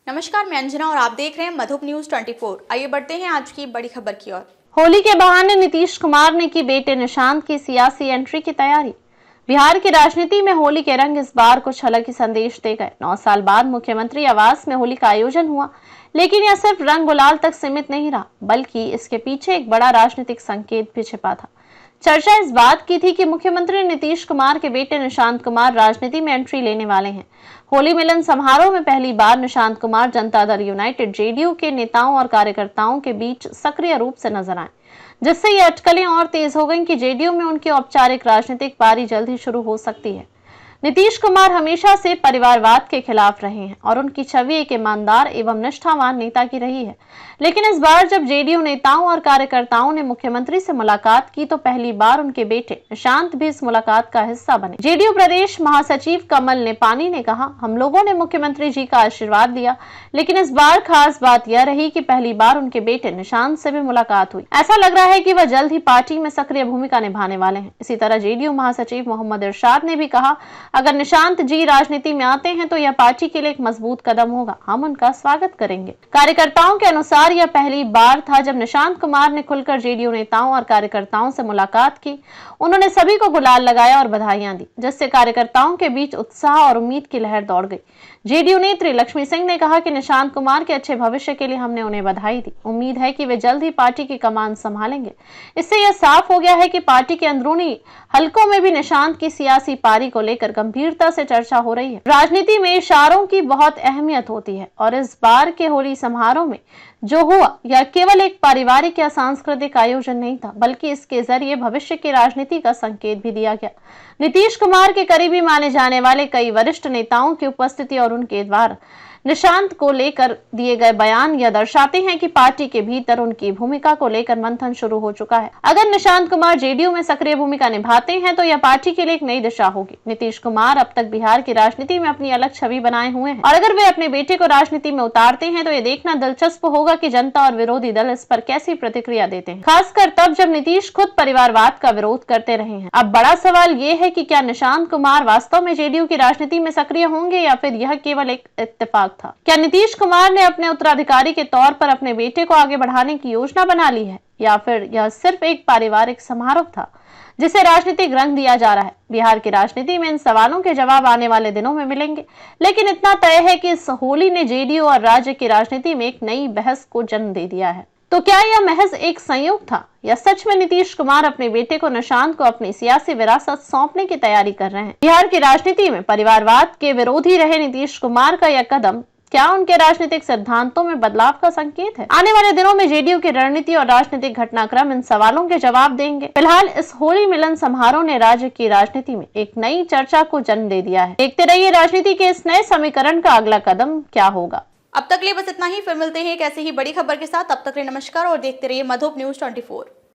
नमस्कार, मैं अंजना और आप देख रहे हैं मधुप न्यूज 24। आइए बढ़ते हैं आज की बड़ी खबर की ओर। होली के बहाने नीतीश कुमार ने की बेटे निशांत की सियासी एंट्री की तैयारी। बिहार की राजनीति में होली के रंग इस बार कुछ अलग ही संदेश दे गए। 9 साल बाद मुख्यमंत्री आवास में होली का आयोजन हुआ, लेकिन यह सिर्फ रंग गुलाल तक सीमित नहीं रहा, बल्कि इसके पीछे एक बड़ा राजनीतिक संकेत भी छिपा था। चर्चा इस बात की थी कि मुख्यमंत्री नीतीश कुमार के बेटे निशांत कुमार राजनीति में एंट्री लेने वाले हैं। होली मिलन समारोह में पहली बार निशांत कुमार जनता दल यूनाइटेड जेडीयू के नेताओं और कार्यकर्ताओं के बीच सक्रिय रूप से नजर आए, जिससे ये अटकलें और तेज हो गईं कि जेडीयू में उनकी औपचारिक राजनीतिक पारी जल्द ही शुरू हो सकती है। नीतीश कुमार हमेशा से परिवारवाद के खिलाफ रहे हैं और उनकी छवि एक ईमानदार एवं निष्ठावान नेता की रही है, लेकिन इस बार जब जेडीयू नेताओं और कार्यकर्ताओं ने मुख्यमंत्री से मुलाकात की तो पहली बार उनके बेटे निशांत भी इस मुलाकात का हिस्सा बने। जेडीयू प्रदेश महासचिव कमल नेपानी ने कहा, हम लोगों ने मुख्यमंत्री जी का आशीर्वाद लिया, लेकिन इस बार खास बात यह रही कि पहली बार उनके बेटे निशांत से भी मुलाकात हुई। ऐसा लग रहा है कि वह जल्द ही पार्टी में सक्रिय भूमिका निभाने वाले हैं। इसी तरह जेडीयू महासचिव मोहम्मद इरशाद ने भी कहा, अगर निशांत जी राजनीति में आते हैं तो यह पार्टी के लिए एक मजबूत कदम होगा, हम उनका स्वागत करेंगे। कार्यकर्ताओं के अनुसार यह पहली बार था जब निशांत कुमार ने खुलकर जेडीयू नेताओं और कार्यकर्ताओं से मुलाकात की। उन्होंने सभी को गुलाल लगाया और बधाइयां दी, जिससे कार्यकर्ताओं के बीच उत्साह और उम्मीद की लहर दौड़ गई। जेडीयू नेत्री लक्ष्मी सिंह ने कहा कि निशांत कुमार के अच्छे भविष्य के लिए हमने उन्हें बधाई दी। उम्मीद है कि वे जल्द ही पार्टी की कमान संभालेंगे। इससे यह साफ हो गया है कि पार्टी के अंदरूनी हलकों में भी निशांत की सियासी पारी को लेकर गंभीरता से चर्चा हो रही है। राजनीति में इशारों की बहुत अहमियत होती है और इस बार के होली समारोह में जो हुआ यह केवल एक पारिवारिक या सांस्कृतिक आयोजन नहीं था, बल्कि इसके जरिए भविष्य की राजनीति का संकेत भी दिया गया। नीतीश कुमार के करीबी माने जाने वाले कई वरिष्ठ नेताओं की उपस्थिति और उनके द्वारा निशांत को लेकर दिए गए बयान यह दर्शाते हैं कि पार्टी के भीतर उनकी भूमिका को लेकर मंथन शुरू हो चुका है। अगर निशांत कुमार जेडीयू में सक्रिय भूमिका निभाते हैं तो यह पार्टी के लिए एक नई दिशा होगी। नीतीश कुमार अब तक बिहार की राजनीति में अपनी अलग छवि बनाए हुए हैं और अगर वे अपने बेटे को राजनीति में उतारते हैं तो यह देखना दिलचस्प होगा कि जनता और विरोधी दल इस पर कैसी प्रतिक्रिया देते हैं, खासकर तब जब नीतीश खुद परिवारवाद का विरोध करते रहे हैं। अब बड़ा सवाल ये है कि क्या निशांत कुमार वास्तव में जेडीयू की राजनीति में सक्रिय होंगे या फिर यह केवल एक इत्तेफाक था। क्या नीतीश कुमार ने अपने उत्तराधिकारी के तौर पर अपने बेटे को आगे बढ़ाने की योजना बना ली है या फिर यह सिर्फ एक पारिवारिक समारोह था जिसे राजनीतिक रंग दिया जा रहा है। बिहार की राजनीति में इन सवालों के जवाब आने वाले दिनों में मिलेंगे, लेकिन इतना तय है कि इस होली ने जेडीयू और राज्य की राजनीति में एक नई बहस को जन्म दे दिया है। तो क्या यह महज एक संयोग था या सच में नीतीश कुमार अपने बेटे को निशांत को अपनी सियासी विरासत सौंपने की तैयारी कर रहे हैं? बिहार की राजनीति में परिवारवाद के विरोधी रहे नीतीश कुमार का यह कदम क्या उनके राजनीतिक सिद्धांतों में बदलाव का संकेत है? आने वाले दिनों में जेडीयू की रणनीति और राजनीतिक घटनाक्रम इन सवालों के जवाब देंगे। फिलहाल इस होली मिलन समारोह ने राज्य की राजनीति में एक नई चर्चा को जन्म दे दिया है। देखते रहिए राजनीति के इस नए समीकरण का अगला कदम क्या होगा। अब तक लिए बस इतना ही, फिर मिलते हैं एक ऐसी ही बड़ी खबर के साथ। तब तक के लिए नमस्कार और देखते रहिए मधुप न्यूज 24।